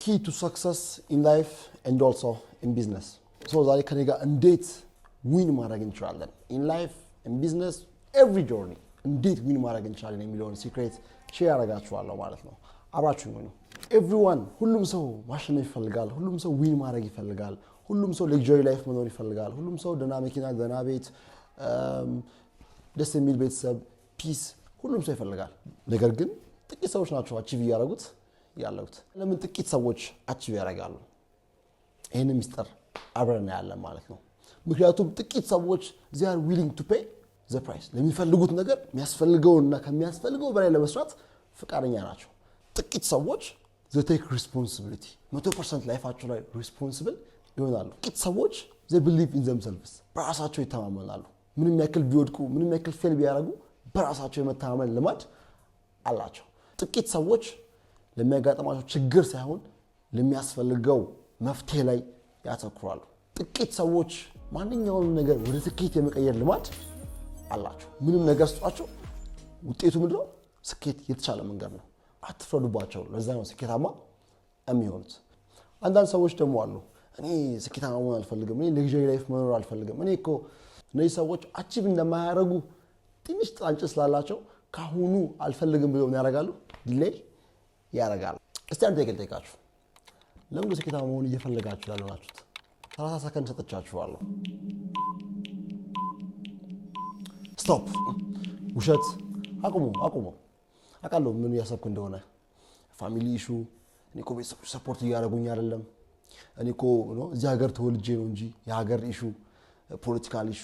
key to success in life and also in business. So ዛሬ ከኔ ጋር እንዴት ዊን ማድረግ እንችላለን in life in business every journey እንዴት ዊን ማድረግ እንችላለን የሚለውን ሲክሬት ሼር አደርጋችኋለሁ ማለት ነው። አብራችሁኝ ሁኑ። everyone ሁሉም ሰው ማሸነፍ ይፈልጋል። ሁሉም ሰው ዊን ማድረግ ይፈልጋል። ሁሉም ሰው luxury life መኖር ይፈልጋል። ሁሉም ሰው ደህና መኪና፣ ደህና ቤት፣ ደስ የሚል ቤተሰብ፣ ፒስ ሁሉም ሰው ይፈልጋል። ነገር ግን ጥቂት ሰዎች ናቸው አቺቭ ያደርጉት ያሉት። ለምን ጥቂት ሰዎች አቺቭ ያደርጋሉ? ይሄን ሚስጥር አብረን ያለን ማለት ነው። ምክንያቱም ጥቂት ሰዎች they are willing to pay the price ለሚፈልጉት ነገር የሚያስፈልገውና ከሚያስፈልገው በላይ ለመስራት ፍቃደኛ ናቸው። ጥቂት ሰዎች they take responsibility 100% ላይፋቸው ላይ responsible ይሆናሉ። ጥቂት ሰዎች they believe in themselves በራሳቸው ይተማመናሉ። ምንም ያክል ቢወድቁ ምንም ያክል ፌል ቢያደርጉ በራሳቸው የመተማመን ልማድ አላቸው። ጥቂት ሰዎች ለሚያጋጥማቸው ችግር ሳይሆን ለሚያስፈልገው መፍትሄ ላይ ያተኩራሉ። ጥቂት ሰዎች ማንኛውንም ነገር ወደ ስኬት የመቀየር ልማድ አላቸው። ምንም ነገር ስጧቸው ውጤቱ ምንድነው? ስኬት የተሻለ መንገድ ነው። አትፍረዱባቸው። ለዛ ነው ስኬታማ የሚሆኑት። አንዳንድ ሰዎች ደግሞ አሉ እኔ ስኬታማ መሆን አልፈልግም፣ እኔ luxury life መኖር አልፈልግም፣ እኔ እኮ እነዚህ ሰዎች አቺቭ እንደማያደርጉ ትንሽ ጣንጭ ስላላቸው ካሁኑ አልፈልግም ብለው ያደርጋሉ፣ ዲሌይ ያደርጋሉ። እስቲ አንተ ጠይቃችሁ ለምን ስኬታማ መሆን እየፈለጋችሁ ያላችሁት 30 ሰከንድ ሰጥቻችኋለሁ። ስቶፕ። ውሸት አቁሙ። አውቃለሁ ምን ያሰብኩ እንደሆነ። ፋሚሊ ኢሹ፣ እኔ እኮ ቤተሰቦች ሰፖርት እያደረጉኝ አይደለም፣ እኔ እኮ እዚህ ሀገር ተወልጄ ነው እንጂ የሀገር ኢሹ፣ ፖለቲካል ኢሹ፣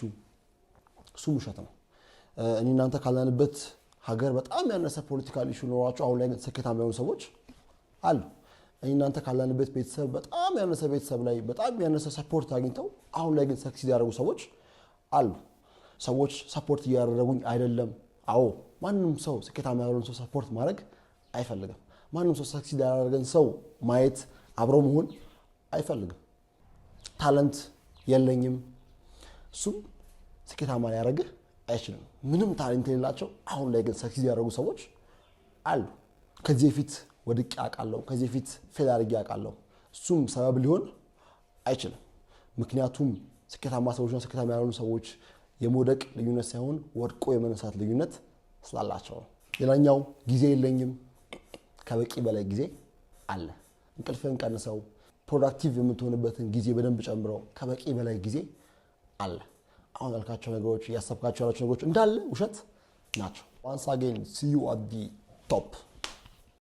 እሱ ውሸት ነው። እኔ እናንተ ካለንበት ሀገር በጣም ያነሰ ፖለቲካል ኢሹ ኖሯቸው አሁን ላይ ስኬታማ የሆኑ ሰዎች አሉ። እኔ እናንተ ካለንበት ቤተሰብ በጣም ያነሰ ቤተሰብ ላይ በጣም ያነሰ ሰፖርት አግኝተው አሁን ላይ ግን ሰክሲድ ያደረጉ ሰዎች አሉ። ሰዎች ሰፖርት እያደረጉኝ አይደለም። አዎ ማንም ሰው ስኬታማ ያለውን ሰው ሰፖርት ማድረግ አይፈልግም። ማንም ሰው ሰክሲድ ያደረገን ሰው ማየት አብሮ መሆን አይፈልግም። ታለንት የለኝም እሱም ስኬታማ ሊያደርግህ አይችልም። ምንም ታለንት የሌላቸው አሁን ላይ ግን ሰክሲድ ያደረጉ ሰዎች አሉ። ከዚህ በፊት ወድቄ አውቃለሁ፣ ከዚህ በፊት ፌል አድርጌ አውቃለሁ። እሱም ሰበብ ሊሆን አይችልም። ምክንያቱም ስኬታማ ሰዎችና ስኬታማ ያልሆኑ ሰዎች የመውደቅ ልዩነት ሳይሆን ወድቆ የመነሳት ልዩነት ስላላቸው ነው። ሌላኛው ጊዜ የለኝም፣ ከበቂ በላይ ጊዜ አለ። እንቅልፍን ቀንሰው ፕሮዳክቲቭ የምትሆንበትን ጊዜ በደንብ ጨምረው ከበቂ በላይ ጊዜ አለ። አሁን ያልካቸው ነገሮች ያሰብካቸው ያላቸው ነገሮች እንዳለ ውሸት ናቸው። once again see you at the top